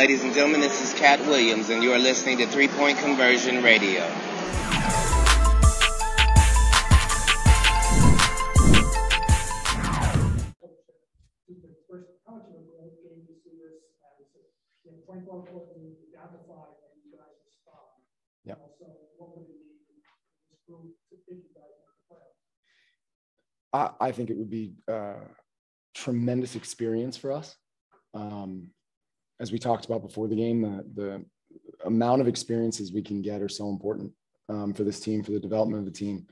Ladies and gentlemen, this is Cat Williams, and you are listening to 3-Point Conversion Radio. Yeah. I think it would be a tremendous experience for us. As we talked about before the game, the amount of experiences we can get are so important for this team, for the development of the team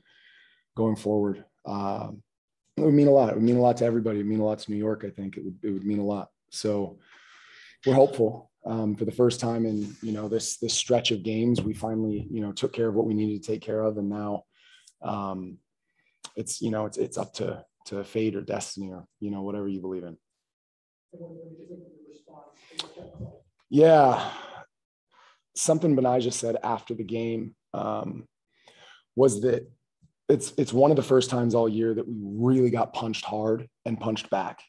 going forward. It would mean a lot. It would mean a lot to everybody. It would mean a lot to New York. I think it would mean a lot. So we're hopeful. For the first time in, this stretch of games, we finally, took care of what we needed to take care of. And now it's up to fate or destiny or, whatever you believe in. Yeah. Something Benijah said after the game was that it's one of the first times all year that we really got punched hard and punched back.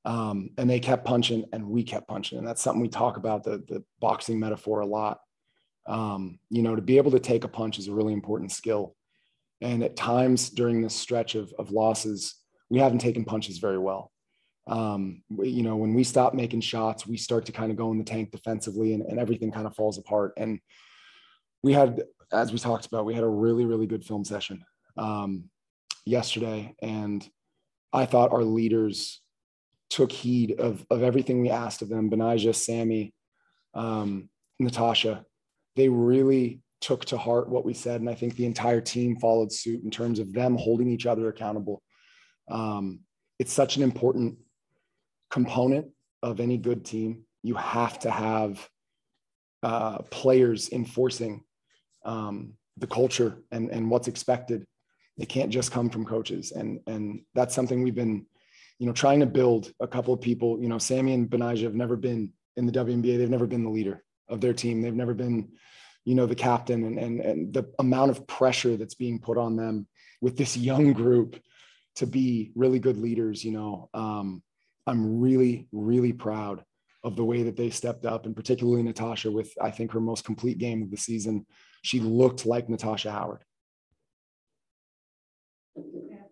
And they kept punching and we kept punching. And that's something we talk about, the boxing metaphor a lot. To be able to take a punch is a really important skill. And at times during this stretch of losses, we haven't taken punches very well. When we stop making shots, we start to kind of go in the tank defensively and everything kind of falls apart. And we had, as we talked about, we had a really, really good film session yesterday. And I thought our leaders took heed of everything we asked of them. Benijah, Sammy, Natasha, they really took to heart what we said. And I think the entire team followed suit in terms of them holding each other accountable. It's such an important component of any good team. You have to have players enforcing the culture and what's expected. It can't just come from coaches. And that's something we've been, trying to build. A couple of people, Sammy and Benijah have never been in the WNBA. They've never been the leader of their team. They've never been, the captain and the amount of pressure that's being put on them with this young group to be really good leaders. I'm really, really proud of the way that they stepped up, and particularly Natasha with, I think, her most complete game of the season. She looked like Natasha Howard. Yeah.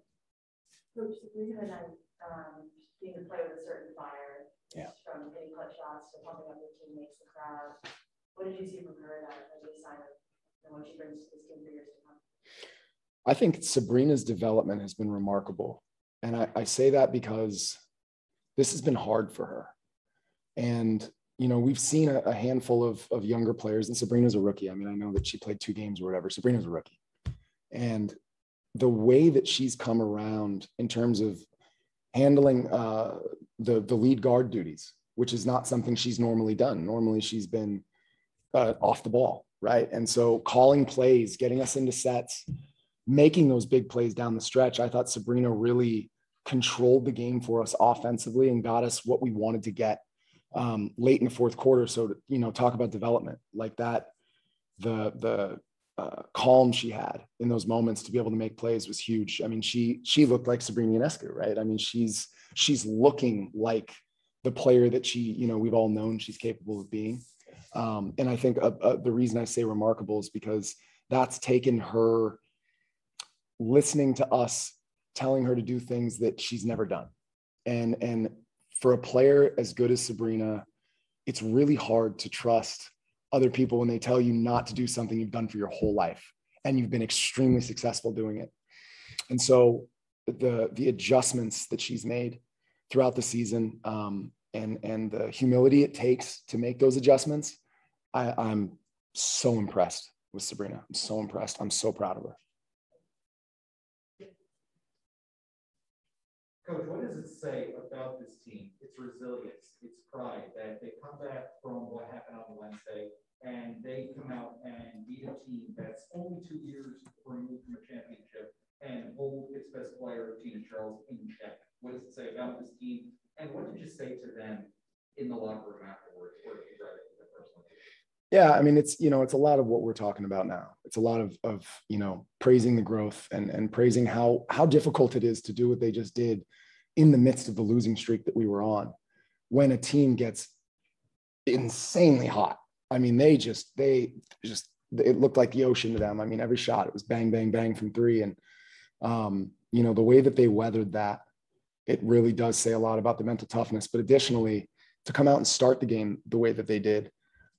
Coach Sabrina and being a player with a certain fire, from hitting clutch shots to pumping up her teammates, the crowd. What did you see from her that as a sign of what she brings to this team for years to come? I think Sabrina's development has been remarkable. And I say that because this has been hard for her. And, we've seen a handful of younger players, and Sabrina's a rookie. I mean, I know that she played 2 games or whatever. Sabrina's a rookie. And the way that she's come around in terms of handling the lead guard duties, which is not something she's normally done. Normally she's been off the ball, right? And so calling plays, getting us into sets, making those big plays down the stretch, I thought Sabrina really controlled the game for us offensively and got us what we wanted to get late in the fourth quarter. So, talk about development like that, the calm she had in those moments to be able to make plays was huge. I mean, she looked like Sabrina Ionescu, right? I mean, she's looking like the player that we've all known she's capable of being. And I think the reason I say remarkable is because that's taken her listening to us, telling her to do things that she's never done. And for a player as good as Sabrina, it's really hard to trust other people when they tell you not to do something you've done for your whole life and you've been extremely successful doing it. And so the adjustments that she's made throughout the season and the humility it takes to make those adjustments, I'm so impressed with Sabrina. I'm so impressed. I'm so proud of her. Coach, what does it say about this team, its resilience, its pride, that they come back from what happened on Wednesday and they come out and beat a team that's only 2 years removed from a championship and hold its best player, Tina Charles, in check? What does it say about this team? And what did you say to them in the locker room afterwards? Or if you read it personally? Yeah, I mean, it's a lot of what we're talking about now. It's a lot of praising the growth and praising how difficult it is to do what they just did in the midst of the losing streak that we were on. When a team gets insanely hot. I mean, it looked like the ocean to them. I mean, every shot, it was bang, bang, bang from three. And, the way that they weathered that, it really does say a lot about the mental toughness. But additionally, to come out and start the game the way that they did,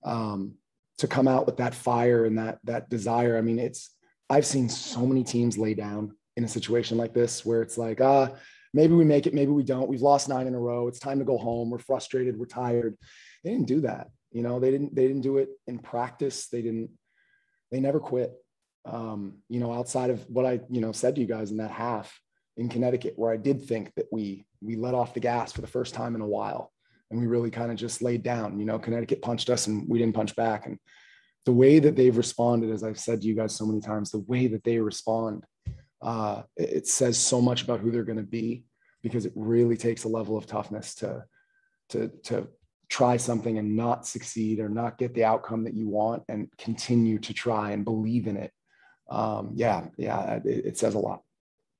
to come out with that fire and that desire. I mean, I've seen so many teams lay down in a situation like this where it's like, maybe we make it, maybe we don't. We've lost 9 in a row. It's time to go home. We're frustrated. We're tired. They didn't do that. They didn't do it in practice. They never quit. Outside of what I, said to you guys in that half in Connecticut, where I did think that we let off the gas for the first time in a while. And we really kind of just laid down. Connecticut punched us and we didn't punch back. And the way that they've responded, as I've said to you guys so many times, the way that they respond, it says so much about who they're going to be, because it really takes a level of toughness to try something and not succeed or not get the outcome that you want and continue to try and believe in it. It says a lot.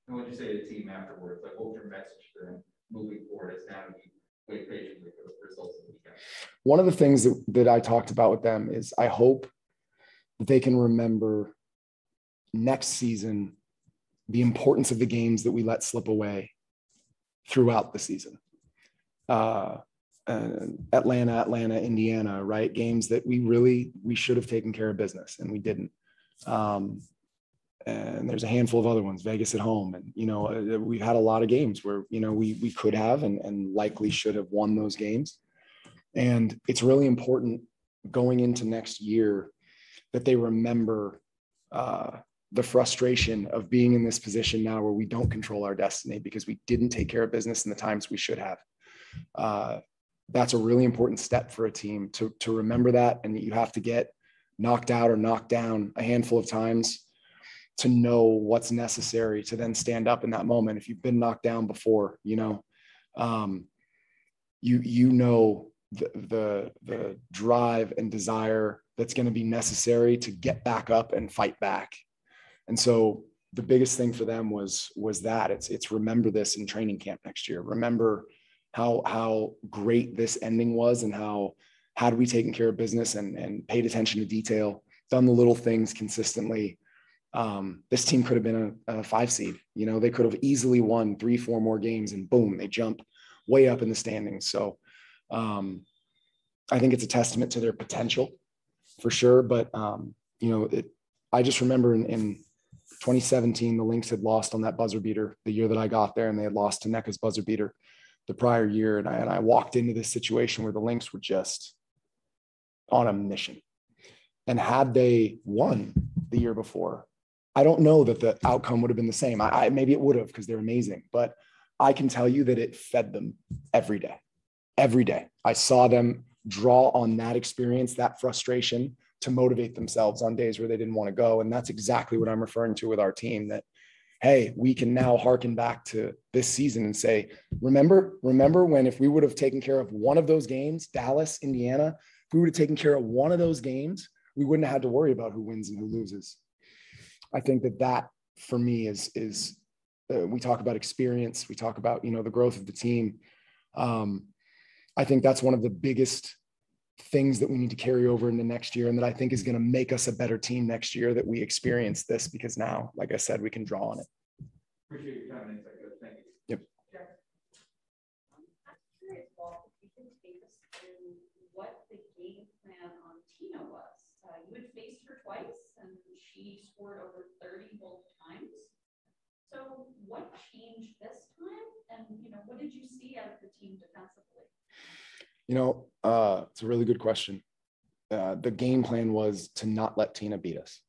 And what did you say to the team afterwards? Like, what was your message to them moving forward as now you wait patiently for the results of the weekend? One of the things that I talked about with them is I hope that they can remember next season the importance of the games that we let slip away throughout the season. Atlanta, Indiana, right? Games that we should have taken care of business and we didn't. And there's a handful of other ones, Vegas at home. And, we've had a lot of games where, we could have and likely should have won those games. And it's really important going into next year that they remember the frustration of being in this position now where we don't control our destiny because we didn't take care of business in the times we should have. That's a really important step for a team to remember that. And you have to get knocked out or knocked down a handful of times to know what's necessary to then stand up in that moment. If you've been knocked down before, the drive and desire that's going to be necessary to get back up and fight back. And so the biggest thing for them was that it's remember this in training camp next year. Remember how great this ending was and how had we taken care of business and paid attention to detail, done the little things consistently, this team could have been a 5 seed. They could have easily won 3-4 more games and boom, they jump way up in the standings. So I think it's a testament to their potential for sure. But, I just remember in 2017, the Lynx had lost on that buzzer beater the year that I got there, and they had lost to NECA's buzzer beater the prior year. And I walked into this situation where the Lynx were just on a mission. And had they won the year before, I don't know that the outcome would have been the same. Maybe it would have because they're amazing, but I can tell you that it fed them every day. Every day. I saw them draw on that experience, that frustration to motivate themselves on days where they didn't want to go. And that's exactly what I'm referring to with our team, that, hey, we can now hearken back to this season and say, remember when if we would have taken care of one of those games, Dallas, Indiana, if we would have taken care of one of those games, we wouldn't have had to worry about who wins and who loses. I think that for me is we talk about experience. We talk about, the growth of the team. I think that's one of the biggest things that we need to carry over into next year, and that I think is going to make us a better team next year, that we experience this, because now, like I said, we can draw on it. Appreciate your time and insight. Thank you. Yep. I'm curious, Paul, if you can take us through what the game plan on Tina was. You had faced her twice, and she scored over 30 both times. So what changed this time? And, what did you see out of the team defensively? It's a really good question. The game plan was to not let Tina beat us.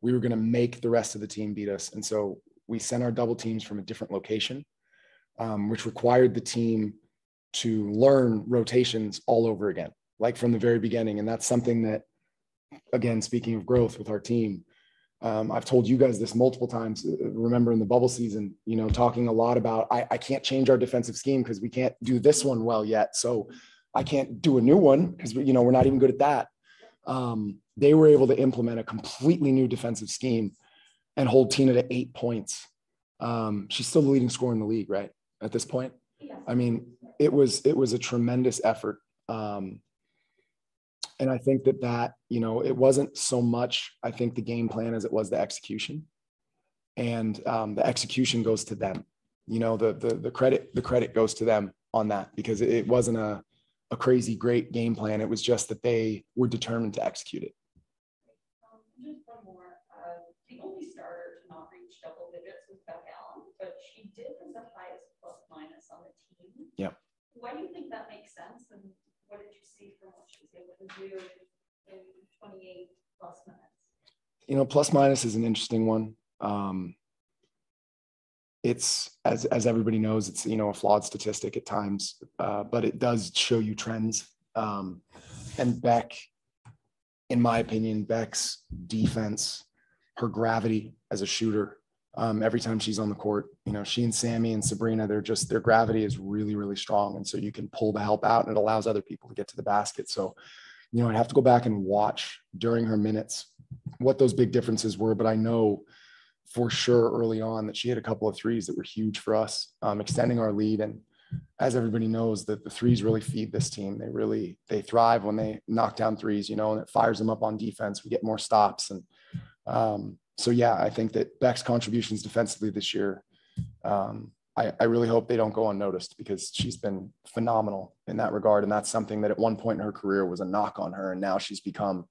We were going to make the rest of the team beat us. And so we sent our double teams from a different location, which required the team to learn rotations all over again, like from the very beginning. And that's something that, again, speaking of growth with our team, I've told you guys this multiple times. Remember in the bubble season, talking a lot about, I can't change our defensive scheme because we can't do this one well yet. So I can't do a new one because, we're not even good at that. They were able to implement a completely new defensive scheme and hold Tina to 8 points. She's still the leading scorer in the league, right? At this point. Yeah. I mean, it was a tremendous effort. And I think that, it wasn't so much, I think, the game plan as it was the execution. And the execution goes to them. The credit goes to them on that, because it wasn't a crazy great game plan. It was just that they were determined to execute it. Just one more. The only starter to not reach double digits was Beck Allen, but she did have the highest plus minus on the team. Yeah. Why do you think that makes sense? And what did you see from what she was able to do in 28 plus minutes? Plus minus is an interesting one. It's as everybody knows, it's a flawed statistic at times, but it does show you trends. And Beck, in my opinion, Beck's defense, her gravity as a shooter, every time she's on the court, she and Sammy and Sabrina, their gravity is really, really strong, and so you can pull the help out, and it allows other people to get to the basket. So, I'd have to go back and watch during her minutes what those big differences were, but I know for sure early on that she had a couple of threes that were huge for us, extending our lead. And as everybody knows, that the threes really feed this team. They thrive when they knock down threes, and it fires them up on defense. We get more stops. And so, yeah, I think that Beck's contributions defensively this year, I really hope they don't go unnoticed, because she's been phenomenal in that regard. And that's something that at one point in her career was a knock on her. And now she's become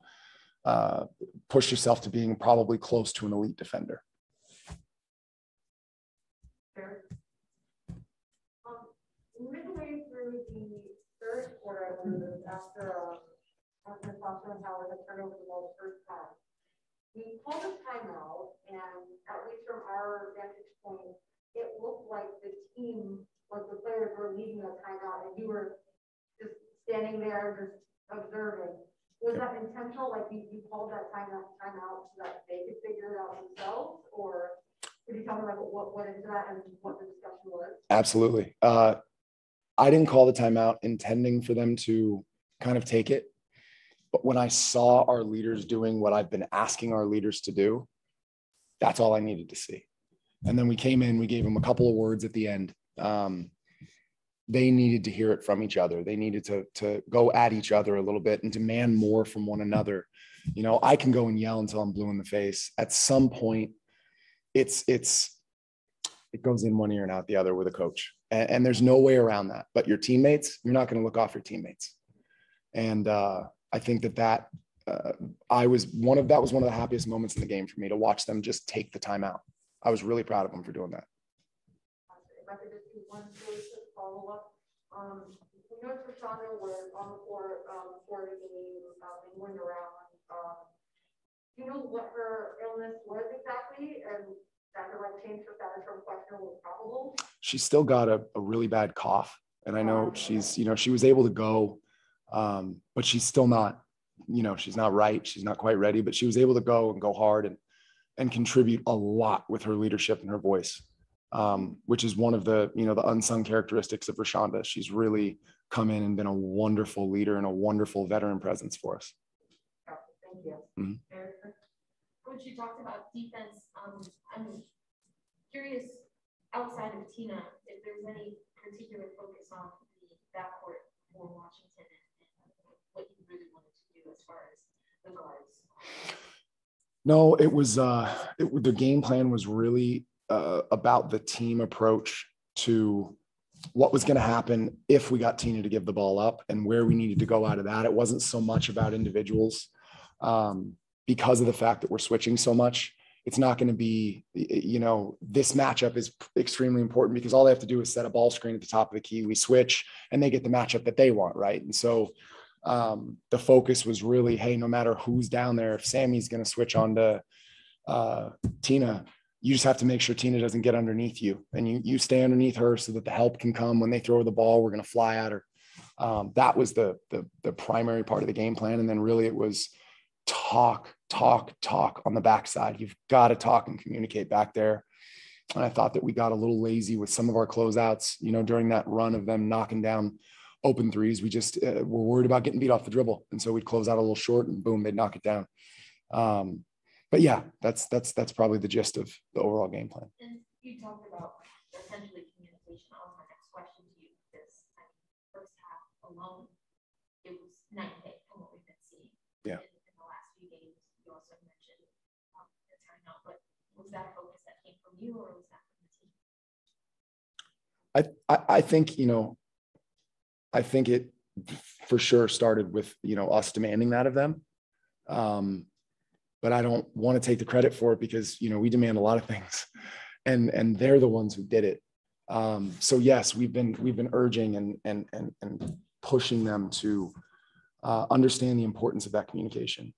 pushed herself to being probably close to an elite defender. Midway through the third quarter, after Foster and Howard had turned over the ball the first time, we called a timeout, and at least from our vantage point, it looked like the team, like the players were leading the timeout, and you were just standing there, just observing. Was that intentional? Like you called that timeout so that they could figure it out themselves, or could you tell me what went into that and what the discussion was? Absolutely. I didn't call the timeout intending for them to kind of take it. But when I saw our leaders doing what I've been asking our leaders to do, that's all I needed to see. And then we came in, we gave them a couple of words at the end. They needed to hear it from each other. They needed to go at each other a little bit and demand more from one another. I can go and yell until I'm blue in the face. At some point, it goes in one ear and out the other with a coach. And there's no way around that. But your teammates, you're not going to look off your teammates. And I think that was one of the happiest moments in the game for me, to watch them just take the timeout. I was really proud of them for doing that. If I could just do one really quick follow-up. We know Trishana was on the court for the game and went around. Do you know what her illness was exactly, and that could change her status from questionable to probable? She's still got a really bad cough, and I know she's she was able to go, but she's still not she's not right. She's not quite ready, but she was able to go and go hard and contribute a lot with her leadership and her voice, which is one of the the unsung characteristics of Rashonda. She's really come in and been a wonderful leader and a wonderful veteran presence for us. Thank you. Mm-hmm. Coach, you talked about defense. I'm curious, outside of Tina, if there's any particular focus on the backcourt for Washington and what you really wanted to do as far as the guards. No, it was the game plan was really about the team approach to what was going to happen if we got Tina to give the ball up and where we needed to go out of that. It wasn't so much about individuals, because of the fact that we're switching so much. It's not going to be, this matchup is extremely important, because all they have to do is set a ball screen at the top of the key. We switch and they get the matchup that they want. Right. And so the focus was really, hey, no matter who's down there, if Sammy's going to switch on to Tina, you just have to make sure Tina doesn't get underneath you, and you stay underneath her so that the help can come when they throw the ball. We're going to fly at her. That was the primary part of the game plan. And then really it was talk on the backside. You've got to talk and communicate back there. And I thought that we got a little lazy with some of our closeouts, during that run of them knocking down open threes. We just were worried about getting beat off the dribble. And so we'd close out a little short and boom, they'd knock it down. But yeah, that's probably the gist of the overall game plan. And you talked about essentially communication. That was my next question to you, because first half alone, it was night and day from what we've been seeing. Yeah. In the last few games, you also mentioned the timeout, but was that a focus that came from you, or was that from the team? I think, I think it for sure started with, us demanding that of them. But I don't want to take the credit for it because, we demand a lot of things and they're the ones who did it. So yes, we've been urging and pushing them to understand the importance of that communication.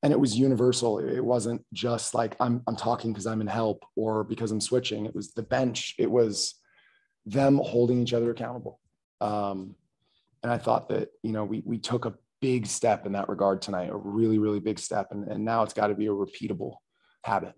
And it was universal. It wasn't just like I'm talking because I'm in help or because I'm switching. It was the bench. It was them holding each other accountable. And I thought that, we took a big step in that regard tonight, a really, really big step. And now it's got to be a repeatable habit.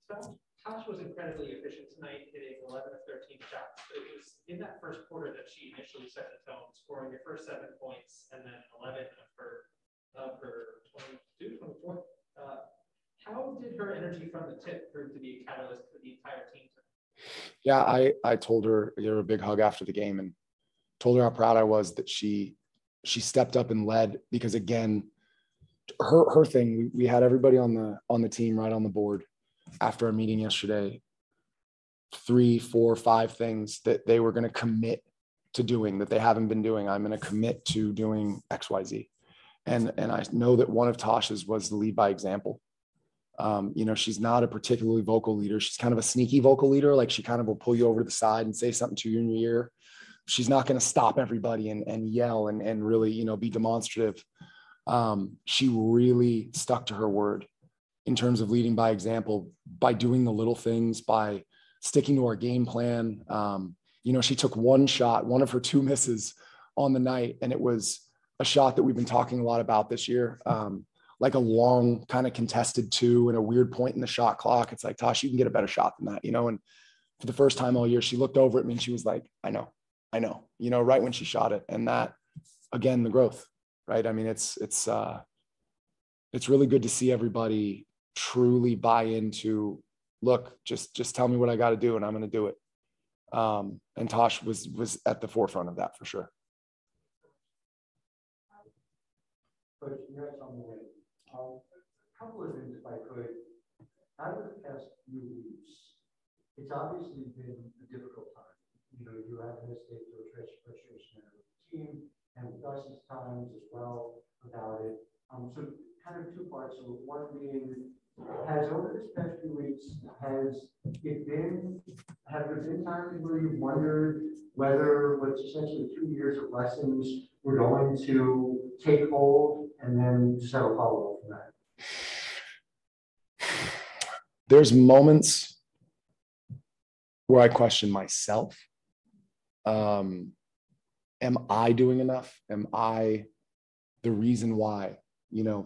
So Tosh was incredibly efficient tonight, hitting 11 of 13 shots. It was in that first quarter that she initially set the tone, scoring your first 7 points and then 11 of her 22, 24. How did her energy from the tip prove to be a catalyst for the entire team tonight? Yeah, I told her, I gave her a big hug after the game and told her how proud I was that she stepped up and led, because again, her thing, we had everybody on the team right on the board after our meeting yesterday, 3, 4, 5 things that they were going to commit to doing that they haven't been doing. I'm going to commit to doing XYZ. And I know that one of Tosh's was the lead by example. She's not a particularly vocal leader. She's kind of a sneaky vocal leader. Like she kind of will pull you over to the side and say something to you in your ear. She's not going to stop everybody and yell and really, be demonstrative. She really stuck to her word in terms of leading by example, by doing the little things, by sticking to our game plan. She took one shot, one of her 2 misses on the night, and it was a shot that we've been talking a lot about this year. Like a long kind of contested 2 and a weird point in the shot clock. It's like, Tosh, you can get a better shot than that, and for the first time all year, she looked over at me and she was like, I know, right when she shot it. And that, again, the growth, right? I mean, it's really good to see everybody truly buy into, look, just tell me what I got to do and I'm going to do it. And Tosh was at the forefront of that for sure. Coach, congrats on the win. A couple of things, if I could. Out of the past few weeks, it's obviously been a difficult time. You have an estate to address frustration of the team, and with us at times as well about it. So kind of 2 parts. So one being, has over this past few weeks, have there been times where you've wondered whether what's essentially 2 years of lessons were going to take hold and then settle follow-up from that? There's moments where I question myself. Am I doing enough? Am I the reason why,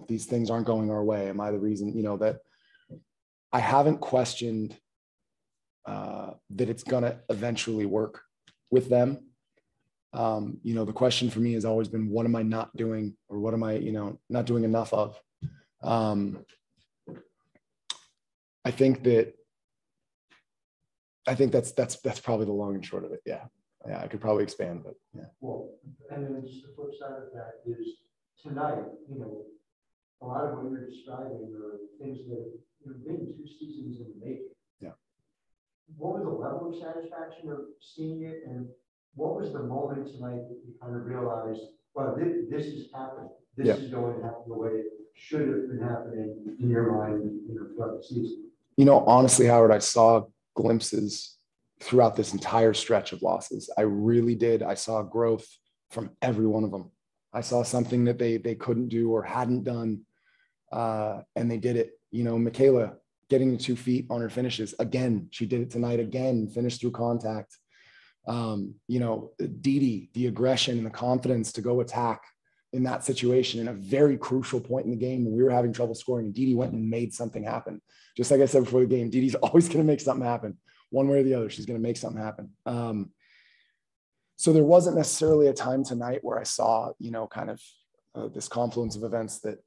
these things aren't going our way? Am I the reason, that I haven't questioned that it's going to eventually work with them. The question for me has always been, what am I not doing, or what am I, not doing enough of? I think that's probably the long and short of it. Yeah, I could probably expand, but yeah. Well, and then just the flip side of that is tonight, a lot of what you're describing are things that have been 2 seasons in the making. Yeah. What was the level of satisfaction of seeing it, and what was the moment tonight that you kind of realized, well, this is happening. This is going to happen the way it should have been happening in your mind, throughout the season? Honestly, Howard, I saw glimpses throughout this entire stretch of losses. I really did. I saw growth from every one of them. I saw something that they couldn't do or hadn't done, and they did it. Michaela getting the 2 feet on her finishes again. She did it tonight again, finished through contact. Didi, the aggression and the confidence to go attack in that situation in a very crucial point in the game when we were having trouble scoring, and Didi went and made something happen. Just like I said before the game, Didi's always going to make something happen one way or the other. She's going to make something happen. So there wasn't necessarily a time tonight where I saw, kind of this confluence of events that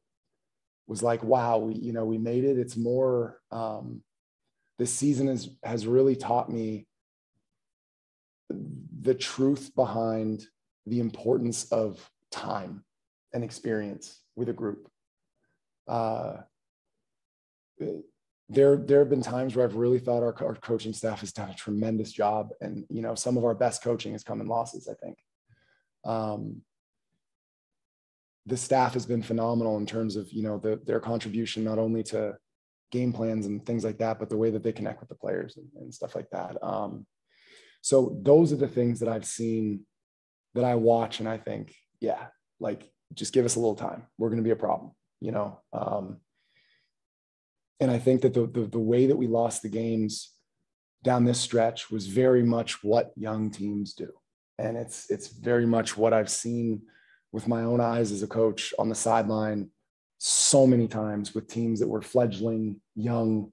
was like, wow, we made it. It's more, this season has really taught me the truth behind the importance of time and experience with a group. There have been times where I've really thought our coaching staff has done a tremendous job. And, you know, some of our best coaching has come in losses, I think. The staff has been phenomenal in terms of, you know, their contribution, not only to game plans and things like that, but the way that they connect with the players and stuff like that. So those are the things that I've seen, that I watch, and I think, yeah, like, just give us a little time. We're going to be a problem, you know? And I think that the way that we lost the games down this stretch was very much what young teams do. And it's very much what I've seen with my own eyes as a coach on the sideline so many times with teams that were fledgling, young.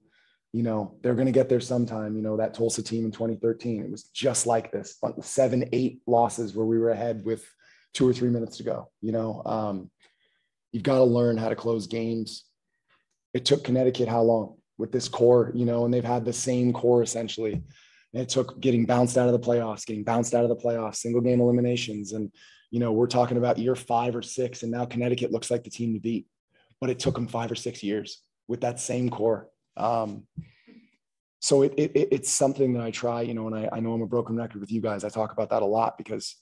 You know, they're going to get there sometime. You know, that Tulsa team in 2013, it was just like this, 7-8 losses where we were ahead with 2 or 3 minutes to go. You know, you've got to learn how to close games. It took Connecticut how long with this core, you know, and they've had the same core essentially. And it took getting bounced out of the playoffs, single game eliminations. And, you know, we're talking about year 5 or 6, and now Connecticut looks like the team to beat, but it took them 5 or 6 years with that same core. So it's something that I try, you know, and I know I'm a broken record with you guys. I talk about that a lot because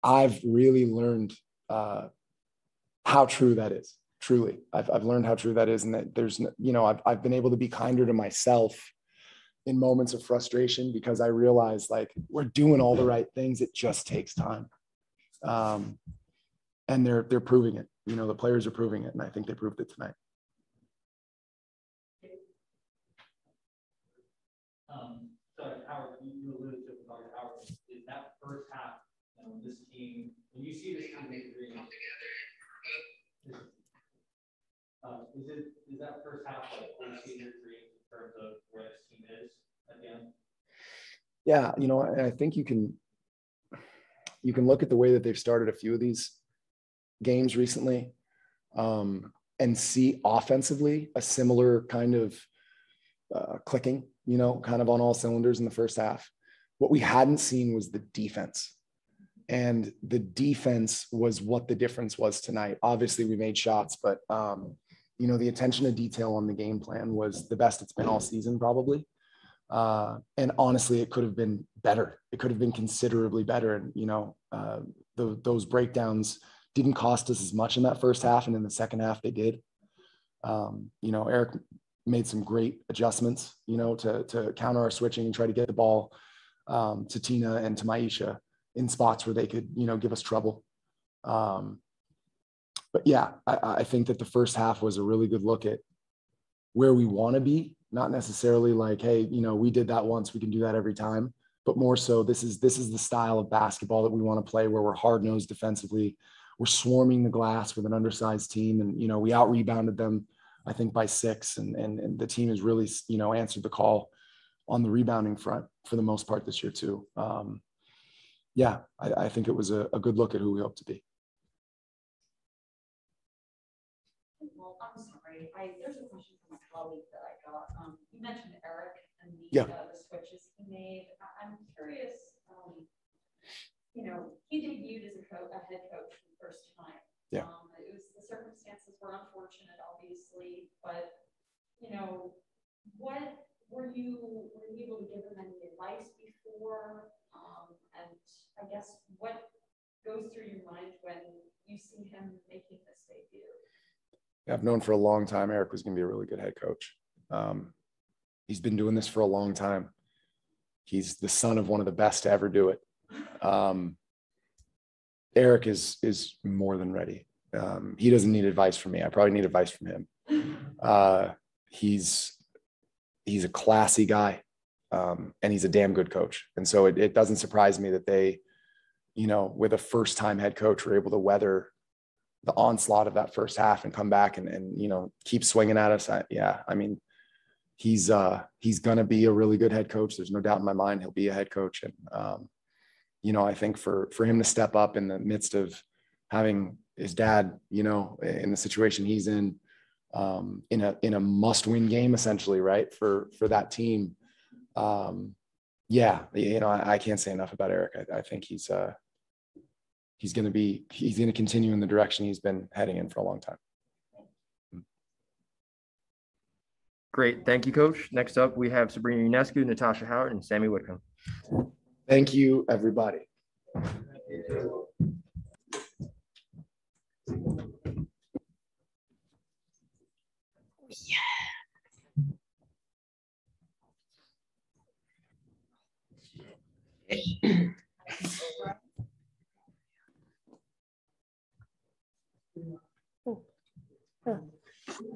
I've really learned how true that is. Truly, I've learned how true that is, and that there's, you know, I've been able to be kinder to myself in moments of frustration because I realize, like, we're doing all the right things. It just takes time, and they're proving it. You know, the players are proving it, and I think they proved it tonight. So Howard, you alluded to Dr. Howard. Is that first half, this team, when you see this team make the dream, is that first half like when you see your dreams in terms of where this team is at the end? Yeah, you know, I think you can look at the way that they've started a few of these games recently, and see offensively a similar kind of clicking, you know, kind of on all cylinders in the first half. What we hadn't seen was the defense. And the defense was what the difference was tonight. Obviously, we made shots, but, you know, the attention to detail on the game plan was the best it's been all season, probably. And honestly, it could have been better. It could have been considerably better. And, you know, those breakdowns didn't cost us as much in that first half. And in the second half, they did. You know, Eric made some great adjustments, you know, to counter our switching and try to get the ball to Tina and to Maisha in spots where they could, you know, give us trouble. But yeah, I think that the first half was a really good look at where we want to be, not necessarily like, hey, you know, we did that once, we can do that every time, but more so this is the style of basketball that we want to play, where we're hard-nosed defensively. We're swarming the glass with an undersized team, and, you know, we out-rebounded them, I think, by 6, and the team has really, you know, answered the call on the rebounding front for the most part this year too. Yeah, I think it was a good look at who we hope to be. Well, I'm sorry. There's a question from a colleague that I got. You mentioned Eric and the switches he made. I'm curious. You know, he debuted as a head coach for the first time. Yeah. The circumstances were unfortunate, obviously, but, you know, what were you able to give him any advice before? And I guess what goes through your mind when you see him making this debut? I've known for a long time Eric was going to be a really good head coach. He's been doing this for a long time. He's the son of one of the best to ever do it. Eric is more than ready. He doesn't need advice from me. I probably need advice from him. He's a classy guy, and he's a damn good coach. And so it doesn't surprise me that they, you know, with a first-time head coach, were able to weather the onslaught of that first half and come back and you know, keep swinging at us. I mean, he's going to be a really good head coach. There's no doubt in my mind he'll be a head coach. And, you know, I think for him to step up in the midst of having his dad, you know, in the situation he's in a must-win game, essentially, right, for that team, Yeah, I can't say enough about Eric. I think he's going to continue in the direction he's been heading in for a long time. Great. Thank you, Coach. Next up, we have Sabrina Ionescu, Natasha Howard, and Sammy Whitcomb. Thank you, everybody.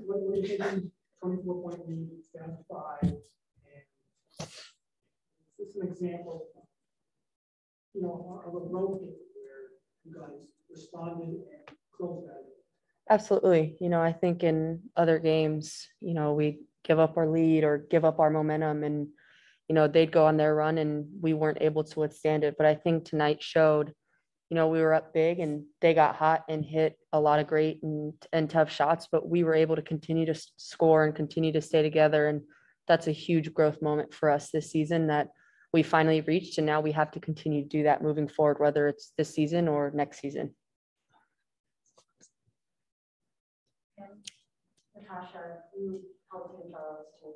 When you're taking 24-point lead, it's down to 5. And this is an example, of a road game where you guys responded and closed that. Absolutely. I think in other games, we give up our lead or give up our momentum and, they'd go on their run and we weren't able to withstand it. But I think tonight showed, we were up big and they got hot and hit a lot of great and tough shots, but we were able to continue to score and continue to stay together. And that's a huge growth moment for us this season that we finally reached. And now we have to continue to do that moving forward, whether it's this season or next season. Natasha, you helped him Charles to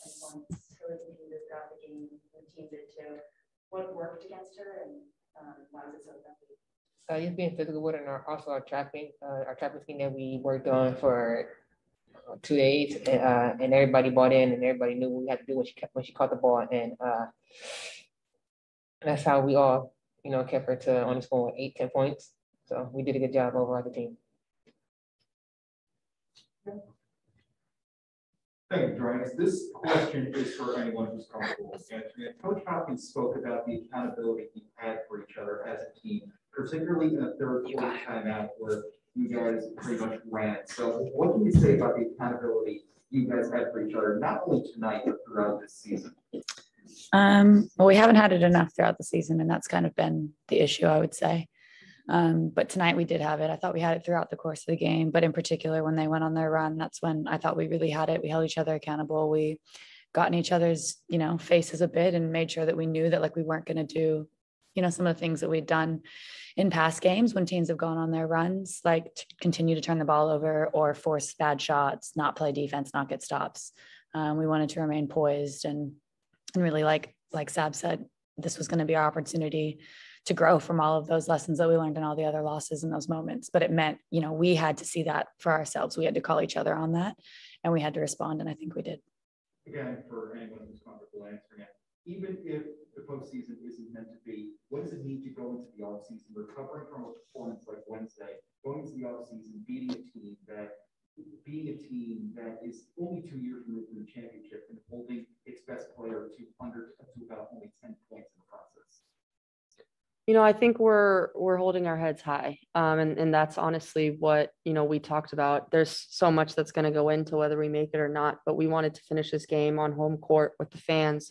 points really competed throughout the game. The team did too. What worked against her and why was it so effective? Just being physical with her and also our trapping scheme that we worked on for 2 days, and everybody bought in and everybody knew what we had to do when she caught the ball, and that's how we all kept her to only scoring 8-10 points. So we did a good job overall the team. Thank you, Darius. This question is for anyone who's comfortable answering it. Coach Hopkins spoke about the accountability you had for each other as a team, particularly in the third quarter timeout where you guys pretty much ran it. So what can you say about the accountability you guys had for each other, not only tonight, but throughout this season? Well, we haven't had it enough throughout the season, and that's kind of been the issue, I would say. But tonight we did have it. I thought we had it throughout the course of the game, but in particular when they went on their run, that's when I thought we really had it. We held each other accountable. We got in each other's, faces a bit and made sure that we knew that we weren't going to do, some of the things that we'd done in past games when teams have gone on their runs, like to continue to turn the ball over or force bad shots, not play defense, not get stops. We wanted to remain poised and really like Sab said, this was going to be our opportunity to grow from all of those lessons that we learned in all the other losses in those moments. But it meant, we had to see that for ourselves. We had to call each other on that and we had to respond. And I think we did. Again, for anyone who's comfortable answering it, even if the postseason isn't meant to be, what does it need to go into the offseason, recovering from a performance like Wednesday, going into the offseason, being a team that is only 2 years removed from the championship and holding its best player to about only 10 points in the process? I think we're holding our heads high. And that's honestly what, we talked about. There's so much that's going to go into whether we make it or not, but we wanted to finish this game on home court with the fans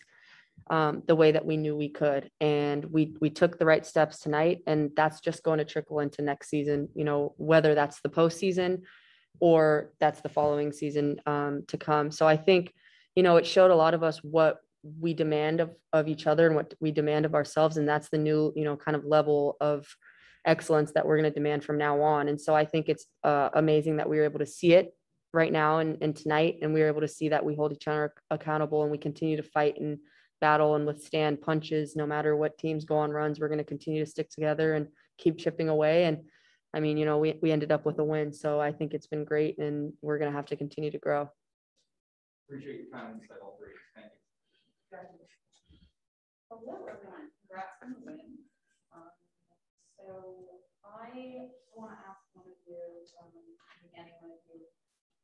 the way that we knew we could. And we took the right steps tonight, and that's just going to trickle into next season, whether that's the postseason or that's the following season to come. So I think, it showed a lot of us what we demand of each other and what we demand of ourselves. And that's the new, kind of level of excellence that we're going to demand from now on. And so I think it's amazing that we were able to see it right now and tonight. And we were able to see that we hold each other accountable and we continue to fight and battle and withstand punches. No matter what teams go on runs, we're going to continue to stick together and keep chipping away. And I mean, we ended up with a win. So I think it's been great and we're going to have to continue to grow. Appreciate your time inside all three. Thank you. Hello, everyone. Congrats on the win. So I want to ask one of you, beginning with you,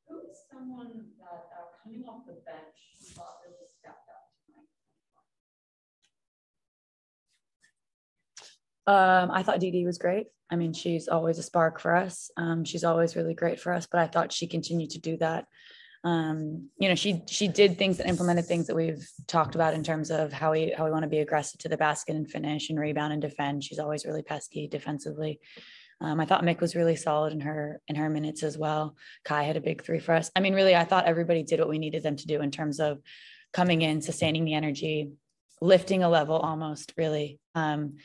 who is someone that coming off the bench you thought really stepped up tonight? I thought Dee Dee was great. I mean, she's always a spark for us. She's always really great for us, but I thought she continued to do that. She did things that implemented things that we've talked about in terms of how we want to be aggressive to the basket and finish and rebound and defend. She's always really pesky defensively. I thought Mick was really solid in her minutes as well. Kai had a big 3 for us. I mean, really, I thought everybody did what we needed them to do in terms of coming in, sustaining the energy, lifting a level almost really, and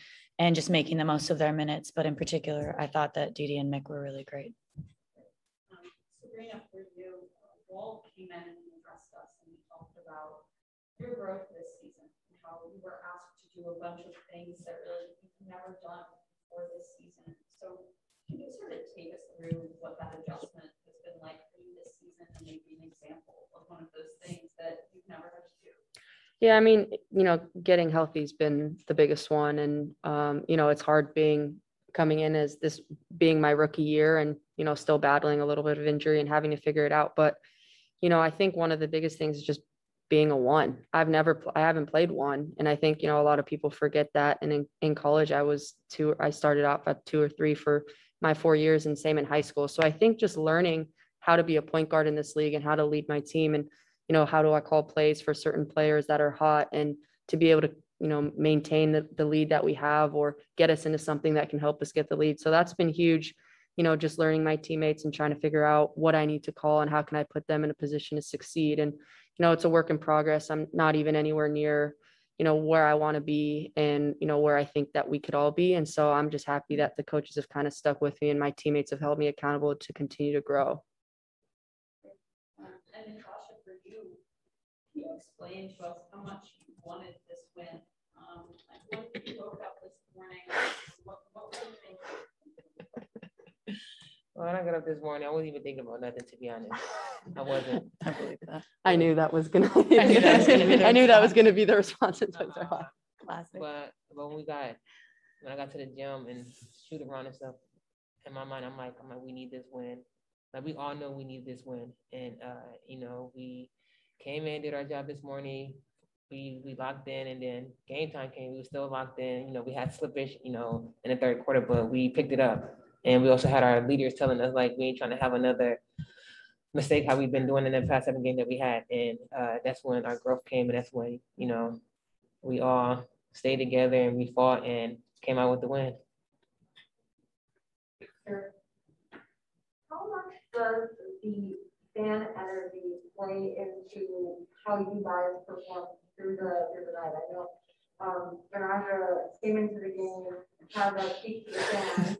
just making the most of their minutes. But in particular, I thought that Didi and Mick were really great. Sabrina, for you, Walt came in and addressed us and we talked about your growth this season and how you were asked to do a bunch of things that really you've never done for this season. So can you sort of take us through what that adjustment has been like for you this season and maybe an example of one of those things that you've never had to do? Yeah, I mean, getting healthy has been the biggest one. And, it's hard coming in as this being my rookie year and, still battling a little bit of injury and having to figure it out. But, I think one of the biggest things is just being a one. I haven't played one. And I think, a lot of people forget that. And in college, I started off at 2 or 3 for my 4 years and same in high school. So I think just learning how to be a point guard in this league and how to lead my team and, how do I call plays for certain players that are hot and to be able to, maintain the lead that we have or get us into something that can help us get the lead. So that's been huge, just learning my teammates and trying to figure out what I need to call and how can I put them in a position to succeed. And, it's a work in progress. I'm not even anywhere near, where I want to be and, where I think that we could all be. And so I'm just happy that the coaches have kind of stuck with me and my teammates have held me accountable to continue to grow. And Natasha, for you, can you explain to us how much you wanted this win? When you woke up this morning, what were you thinking? When I got up this morning, I wasn't even thinking about nothing, to be honest. I wasn't. I believe that. I knew that was going to be. I knew that was going to be the response. Classic. But when I got to the gym and shoot around and stuff, in my mind, I'm like, we need this win. Like we all know we need this win, and we came in, did our job this morning. We locked in, and then game time came. We were still locked in. We had slippage, in the third quarter, but we picked it up. And we also had our leaders telling us like we ain't trying to have another mistake how we've been doing in the past 7 games that we had. And that's when our growth came, and that's when we all stayed together and we fought and came out with the win. How much does the fan energy play into how you guys perform through the night? I know Bernardo came into the game, had that speak to the fans,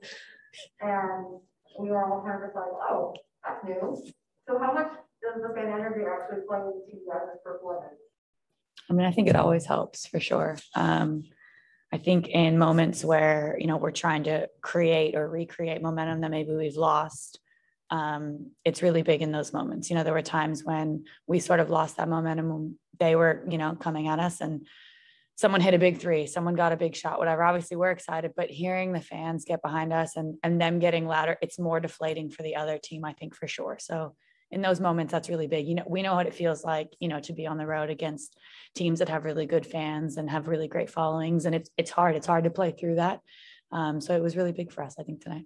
and we were all kind of like, oh, that's new. So how much does the fan energy actually play into you guys' performance? I mean, I think it always helps for sure. I think in moments where, we're trying to create or recreate momentum that maybe we've lost, it's really big in those moments. There were times when we sort of lost that momentum when they were, coming at us and someone hit a big 3, someone got a big shot, whatever. Obviously we're excited, but hearing the fans get behind us and them getting louder, it's more deflating for the other team, I think, for sure. So in those moments, that's really big. We know what it feels like, to be on the road against teams that have really good fans and have really great followings. And it's hard to play through that. So it was really big for us, I think, tonight.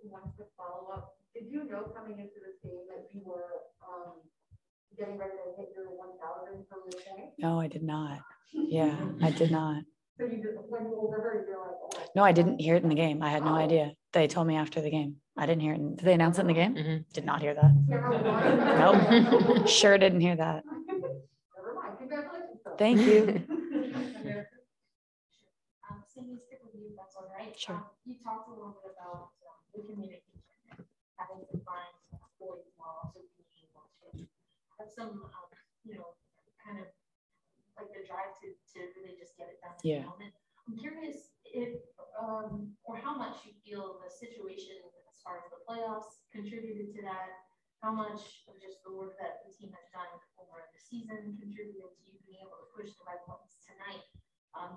One quick follow-up. Did you know coming into this game that you were getting ready to hit your 1,000 for the day? No, I did not. Yeah, I did not. So you just, when you overheard, you're like, oh. No, I didn't hear it in the game. I had no idea. They told me after the game. I didn't hear it. Did they announce it in the game? Mm-hmm. Did not hear that. Nope. Sure didn't hear that. Never mind. Congratulations. Thank you. Cindy, stick with you, that's all right. Sure. You talked a little bit about the communication and having to find boys while also being able to have some, kind of like the drive to really just get it done in the moment. I'm curious if or how much you feel the situation as far as the playoffs contributed to that. How much of just the work that the team has done over the season contributed to you being able to push the right buttons tonight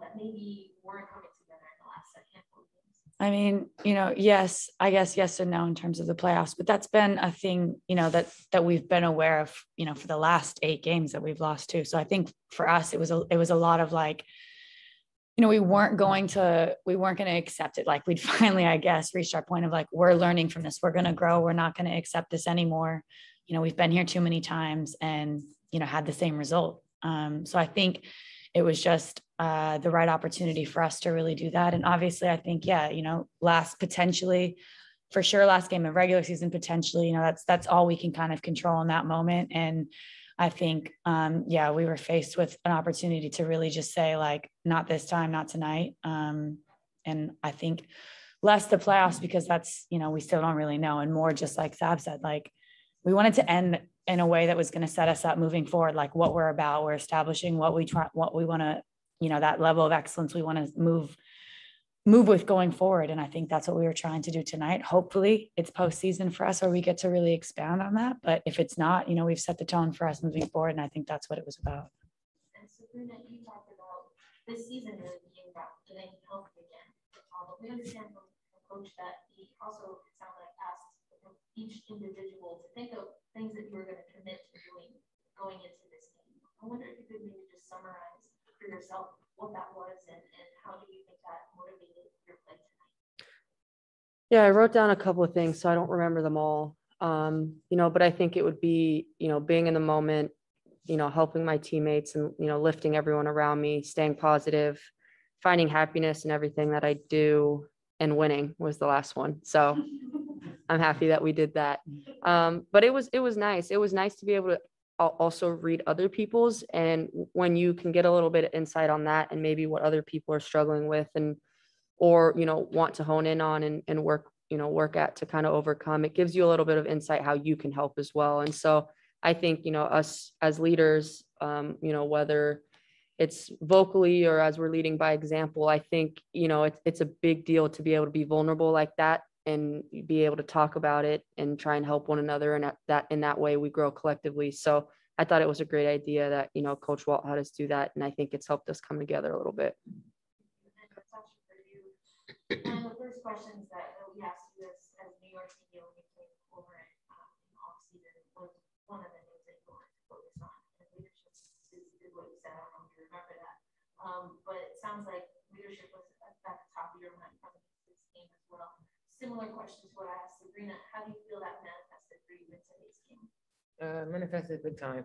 that maybe weren't coming together in the last handful of games? I mean, yes, I guess yes and no in terms of the playoffs, but that's been a thing, that we've been aware of, for the last 8 games that we've lost too. So I think for us, it was a lot of like, we weren't going to accept it. Like we'd finally, I guess, reached our point of like, we're learning from this. We're going to grow. We're not going to accept this anymore. We've been here too many times and, had the same result. So I think it was just the right opportunity for us to really do that. And obviously I think, last game of regular season, potentially, that's all we can kind of control in that moment. And I think, yeah, we were faced with an opportunity to really just say like, not this time, not tonight. And I think less the playoffs, because that's, you know, we still don't really know, and more just like Sab said, like we wanted to end in a way that was going to set us up moving forward, like what we're about. We're establishing what we want to, you know, that level of excellence we want to move with going forward. And I think that's what we were trying to do tonight. Hopefully it's postseason for us, or we get to really expand on that. But if it's not, you know, we've set the tone for us moving forward. And I think that's what it was about. And Sabrina, you talked about this season really being about getting healthy again. But we understand from the coach that he also, it sounded like, asked each individual to think of things that you were going to commit to doing going into this game. I wonder if you could maybe just summarize for yourself what that was, and how do you think that motivated your play tonight? Yeah, I wrote down a couple of things, so I don't remember them all. You know, but I think it would be, you know, being in the moment, you know, helping my teammates and, you know, lifting everyone around me, staying positive, finding happiness in everything that I do, and winning was the last one. So I'm happy that we did that. But it was nice. It was nice to be able to also read other people's, and when you can get a little bit of insight on that and maybe what other people are struggling with, and or, you know, want to hone in on and work at to kind of overcome, it gives you a little bit of insight how you can help as well. And so I think, you know, us as leaders, you know, whether it's vocally or as we're leading by example, I think, you know, it's a big deal to be able to be vulnerable like that and be able to talk about it and try and help one another. And in that way we grow collectively. So I thought it was a great idea that, you know, Coach Walt had us do that. And I think it's helped us come together a little bit. One of the first questions that we asked you as New York CEO when you came over in off season was one of the things that you wanted to focus on. And leadership is what you said. I don't know if you remember that. But it sounds like leadership was at the top of your mind coming into this game as well. Similar question to what I asked Sabrina. How do you feel that manifested for you in today's game? Manifested big time.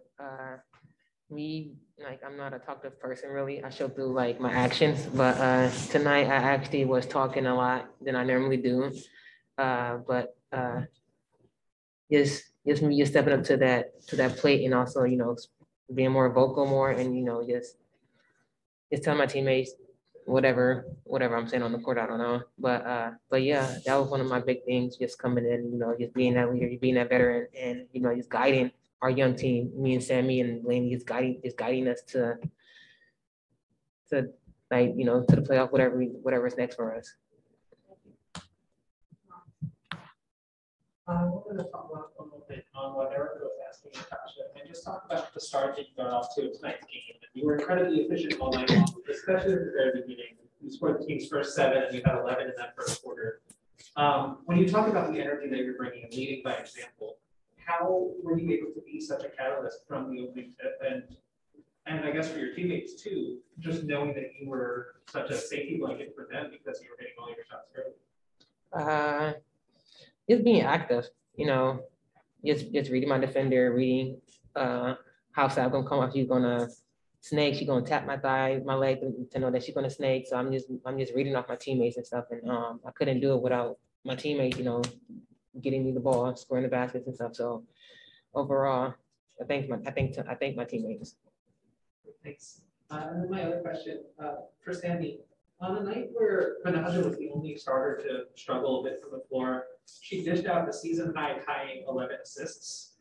I'm not a talkative person really. I show through like my actions, but tonight I actually was talking a lot than I normally do. But just me just stepping up to that plate, and also, you know, being more vocal more, and, you know, just tell my teammates whatever I'm saying on the court, I don't know. But yeah, that was one of my big things, just coming in, you know, just being that leader, being that veteran, and, you know, just guiding our young team, me and Sammy and Laney, just guiding us to like, you know, to the playoff, whatever's next for us. I wanted to talk about a little bit on what Erica was asking Natasha, and just talk about the start that you got off to tonight's game. You were incredibly efficient all night long, especially at the very beginning. You scored the team's first 7, and you had 11 in that first quarter. When you talk about the energy that you're bringing and leading by example, how were you able to be such a catalyst from the opening tip, and I guess for your teammates too, just knowing that you were such a safety blanket for them because you were hitting all your shots early? Just being active, you know, just reading my defender, reading how Sab gonna come up, she's gonna snake, she's gonna tap my thigh, my leg to know that she's gonna snake. So I'm just reading off my teammates and stuff, and I couldn't do it without my teammates, you know, getting me the ball, scoring the baskets and stuff. So overall, I thank my teammates. Thanks. And then my other question for Sammy. On a night where Benaja was the only starter to struggle a bit from the floor, she dished out the season high 11 assists.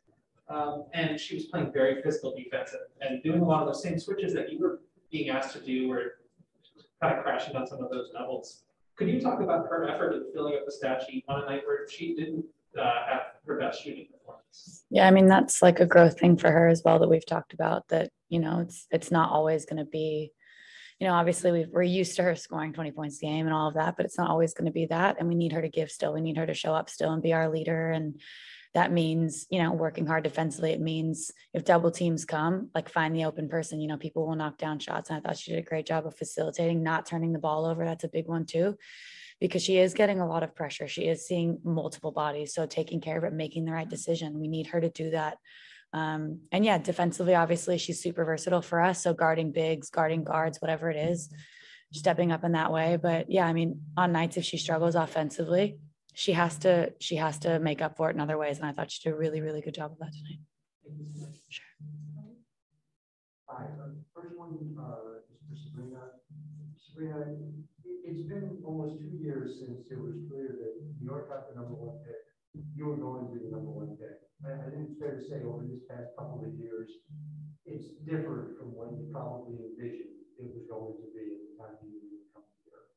And she was playing very physical defense and doing a lot of those same switches that you were being asked to do, or kind of crashing on some of those doubles. Could you talk about her effort in filling up the stat sheet on a night where she didn't have her best shooting performance? Yeah, I mean, that's like a growth thing for her as well that we've talked about, that, you know, it's not always going to be, you know, obviously we're used to her scoring 20 points a game and all of that, but it's not always going to be that. And we need her to give still. We need her to show up still and be our leader. And that means, you know, working hard defensively. It means if double teams come, like, find the open person, you know, people will knock down shots. And I thought she did a great job of facilitating, not turning the ball over. That's a big one too, because she is getting a lot of pressure. She is seeing multiple bodies. So taking care of it, making the right decision. We need her to do that. And yeah, defensively, obviously she's super versatile for us. So guarding bigs, guarding guards, whatever it is, stepping up in that way. But yeah, I mean, on nights, if she struggles offensively, she has to make up for it in other ways. And I thought she did a really, really good job of that tonight. Sure. Hi, first one is for Sabrina. Sabrina, it's been almost 2 years since it was clear that New York got the #1 pick. You were going to be the #1 pick. I think it's fair to say over this past couple of years, it's different from what you probably envisioned it was going to be at the time you were coming here.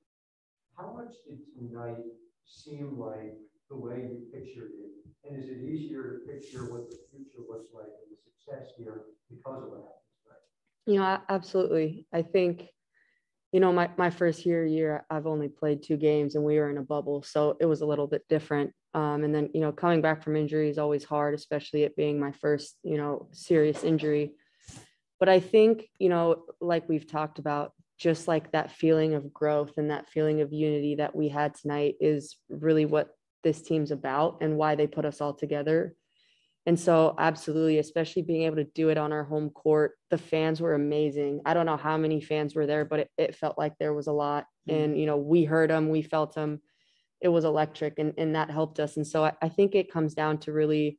How much did tonight seem like the way you pictured it? And is it easier to picture what the future looks like and the success here because of what happened tonight? Absolutely. I think, my first year, I've only played 2 games and we were in a bubble. So it was a little bit different. And then, coming back from injury is always hard, especially it being my first, serious injury. But I think, like we've talked about, just like that feeling of growth and that feeling of unity that we had tonight is really what this team's about and why they put us all together. And so absolutely, especially being able to do it on our home court, the fans were amazing. I don't know how many fans were there, but it felt like there was a lot. And, we heard them, we felt them. It was electric and that helped us. And so I think it comes down to really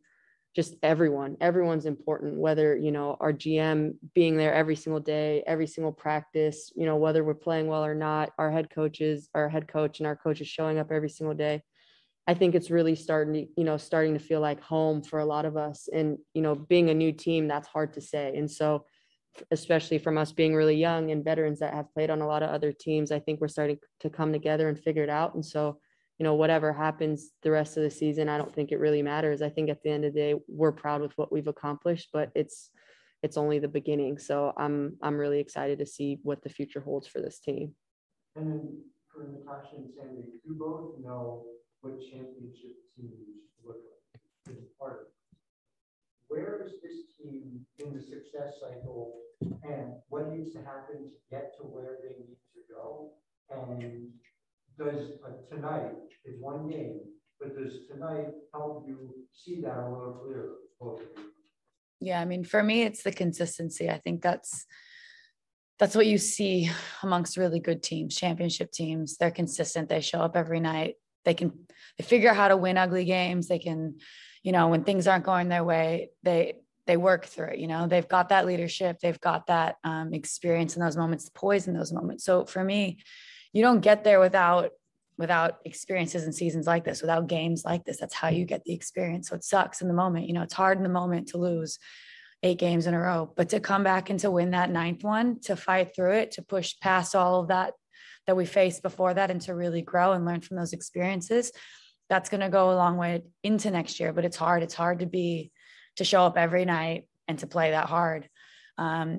just everyone's important, whether, our GM being there every single day, every single practice, whether we're playing well or not, our head coach and our coaches showing up every single day. I think it's really starting to feel like home for a lot of us. And, being a new team, that's hard to say. And so, especially from us being really young and veterans that have played on a lot of other teams, I think we're starting to come together and figure it out. And so, whatever happens the rest of the season, I don't think it really matters. I think at the end of the day, we're proud with what we've accomplished, but it's only the beginning. So I'm really excited to see what the future holds for this team. And then for Natasha and Sammy, you both know what championship teams look like as part of it. Where is this team in the success cycle, and what needs to happen to get to where they need to go? And does tonight is one game, but does tonight help you see that a little clearer? Both of you? Yeah, I mean, for me, it's the consistency. I think that's what you see amongst really good teams, championship teams. They're consistent. They show up every night. They figure out how to win ugly games. They can, when things aren't going their way, they work through it. They've got that leadership. They've got that experience in those moments, poise in those moments. So for me, you don't get there without experiences and seasons like this, without games like this. That's how you get the experience. So it sucks in the moment. It's hard in the moment to lose 8 games in a row, but to come back and to win that 9th one, to fight through it, to push past all of that we faced before that, and to really grow and learn from those experiences, that's going to go a long way into next year. But it's hard. It's hard to show up every night and to play that hard.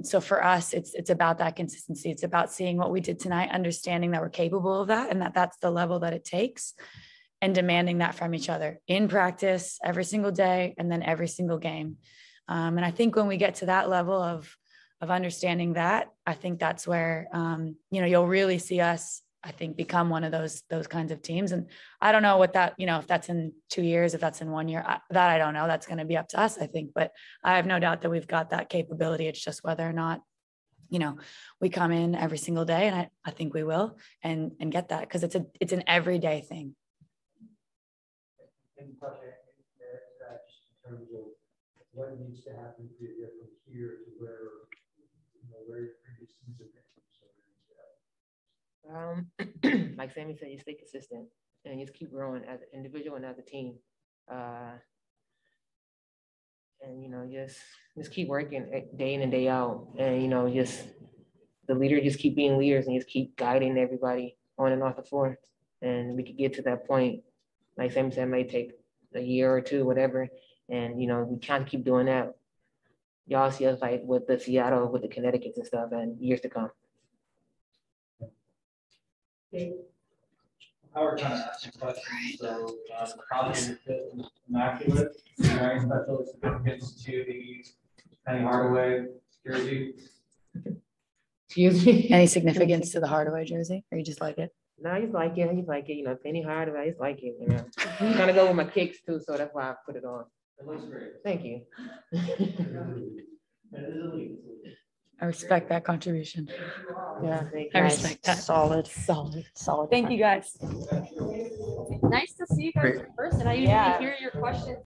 So for us, it's about that consistency. It's about seeing what we did tonight, understanding that we're capable of that, and that's the level that it takes, and demanding that from each other in practice every single day, and then every single game. And I think when we get to that level of understanding that, I think that's where, you'll really see us, I think, become one of those kinds of teams. And I don't know what that, if that's in 2 years, if that's in 1 year, that I don't know. That's going to be up to us, I think. But I have no doubt that we've got that capability. It's just whether or not, we come in every single day, and I think we will, and get that, because it's an everyday thing. And just in terms of what needs to happen to get from here to where your previous teams have been. Like Sammy said, you stay consistent and you just keep growing as an individual and as a team. And just keep working day in and day out. And just the leader just keep being leaders and just keep guiding everybody on and off the floor. And we could get to that point. Like Sammy said, it may take a year or two, whatever. And we can't keep doing that. Y'all see us like with the Seattle, with the Connecticut's and stuff, and years to come. Howard kind of asked a question, so probably immaculate. Is there any special significance to the Penny Hardaway jersey? Excuse me? Any significance to the Hardaway jersey, or you just like it? No, I just like it. I just like it. Penny Hardaway, I just like it. I'm trying to go with my kicks too, so that's why I put it on. It looks great. Thank you. I respect that contribution. Yeah, I respect that. Solid. Thank you, guys. Nice to see you guys in person. I usually hear your questions